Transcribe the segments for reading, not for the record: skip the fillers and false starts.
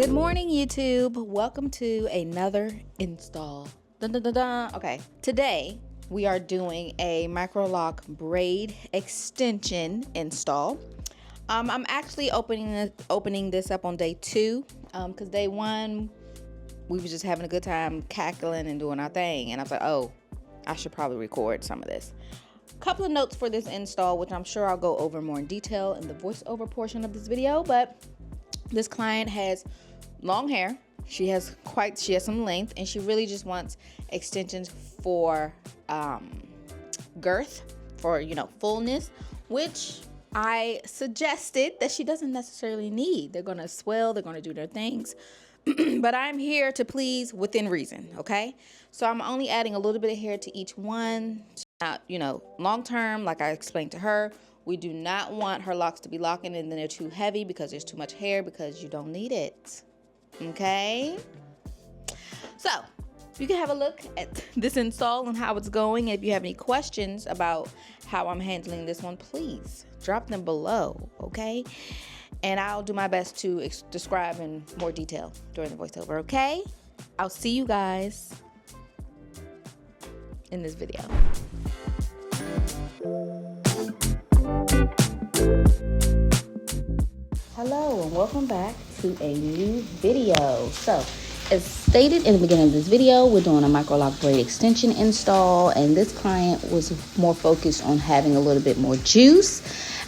Good morning, YouTube. Welcome to another install. Dun, dun, dun, dun. Okay, today we are doing a Microloc braid extension install. I'm actually opening this up on day 2 because day 1 we were just having a good time cackling and doing our thing, and I was like, oh, I should probably record some of this. Couple of notes for this install, which I'm sure I'll go over more in detail in the voiceover portion of this video, but this client has long hair. She has some length, and she really just wants extensions for girth, for fullness, which I suggested that she doesn't necessarily need. They're gonna swell, they're gonna do their things, but I'm here to please within reason. Okay, so I'm only adding a little bit of hair to each one. Long term, like I explained to her, we do not want her locks to be locking and then they're too heavy because there's too much hair, because you don't need it. Okay? So, you can have a look at this install and how it's going. If you have any questions about how I'm handling this one, please drop them below, okay? And I'll do my best to describe in more detail during the voiceover, okay? I'll see you guys in this video. Hello and welcome back to a new video. So, as stated in the beginning of this video, we're doing a Microloc braid extension install, and this client was more focused on having a little bit more juice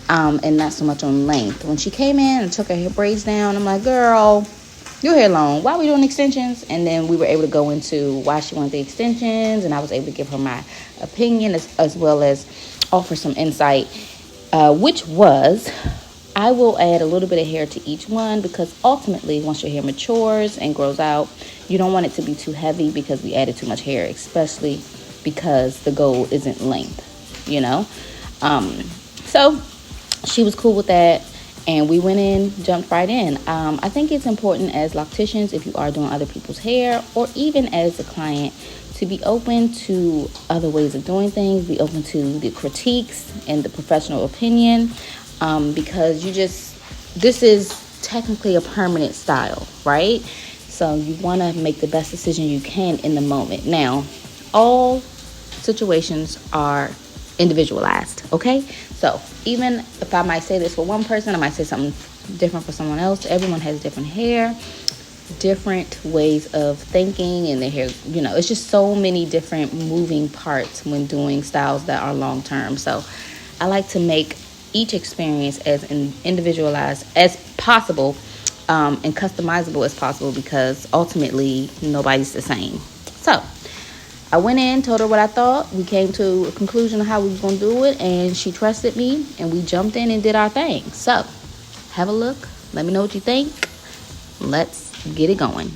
and not so much on length. When she came in and took her hair braids down, I'm like, girl, your hair long, why are we doing extensions? And then we were able to go into why she wanted the extensions, and I was able to give her my opinion as well as offer some insight, which was, I will add a little bit of hair to each one, because ultimately once your hair matures and grows out, you don't want it to be too heavy because we added too much hair, especially because the goal isn't length, so she was cool with that, and we went in, jumped right in. I think it's important as locticians, if you are doing other people's hair, or even as a client, to be open to other ways of doing things, be open to the critiques and the professional opinion, because this is technically a permanent style, right? So you want to make the best decision you can in the moment. Now, all situations are individualized, okay? So even if I might say this for one person, I might say something different for someone else. Everyone has different hair, different ways of thinking in their hair. It's just so many different moving parts when doing styles that are long term. So I like to make each experience as individualized as possible and customizable as possible, because ultimately nobody's the same. So I went in, told her what I thought. We came to a conclusion of how we were going to do it, and she trusted me, and we jumped in and did our thing. So have a look. Let me know what you think. Let's get it going.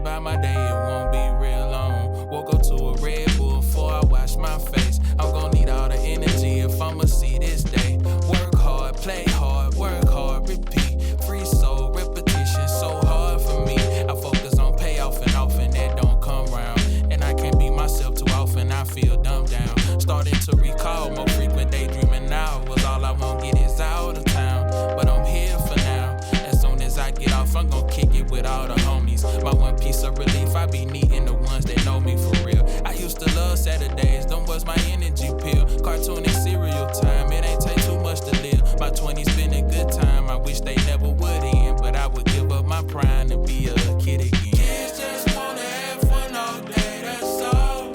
about my day, it won't be real long. Woke up to a Red Bull before I wash my face. I'm gonna need all the energy if I'ma see this day. Work hard, play hard, work hard, repeat. Free soul, repetition, so hard for me. I focus on payoff and often that don't come round. And I can't be myself too often, I feel dumbed down. Starting to recall more frequent daydreaming now. Was all I won't get is out of town. But I'm here for now. As soon as I get off, I'm gonna kick it with all the homies. My one piece of relief, I be needing the ones that know me for real. I used to love Saturdays, them was my energy pill. Cartoon and cereal time, it ain't take too much to live. My 20s been a good time, I wish they never would end. But I would give up my prime to be a kid again. Kids just wanna have fun all day, that's all,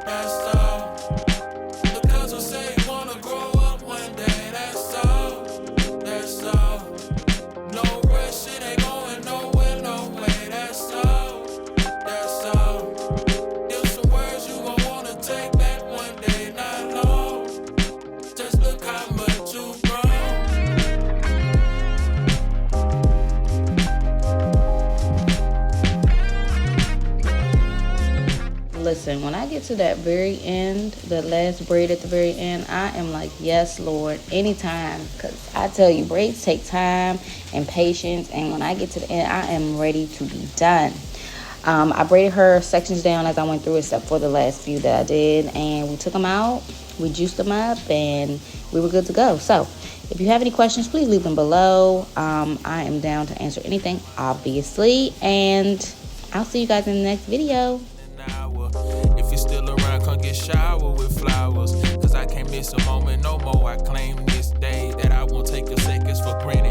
that's all. The girls will say wanna grow up one day, that's all, that's all. No rush, it ain't going nowhere, no way, that's all, that's all. There's some words you gon' wanna take back one day, not long. Just look how much you've grown. Listen, when I get to that very end, the last braid at the very end, I am like, yes, Lord, anytime. Because I tell you, braids take time and patience. And when I get to the end, I am ready to be done. I braided her sections down as I went through, except for the last few that I did. And we took them out, we juiced them up, and we were good to go. So if you have any questions, please leave them below. I am down to answer anything, obviously. And I'll see you guys in the next video. If you're still around, come get showered with flowers. Cause I can't miss a moment no more. I claim this day that I won't take a seconds for granted.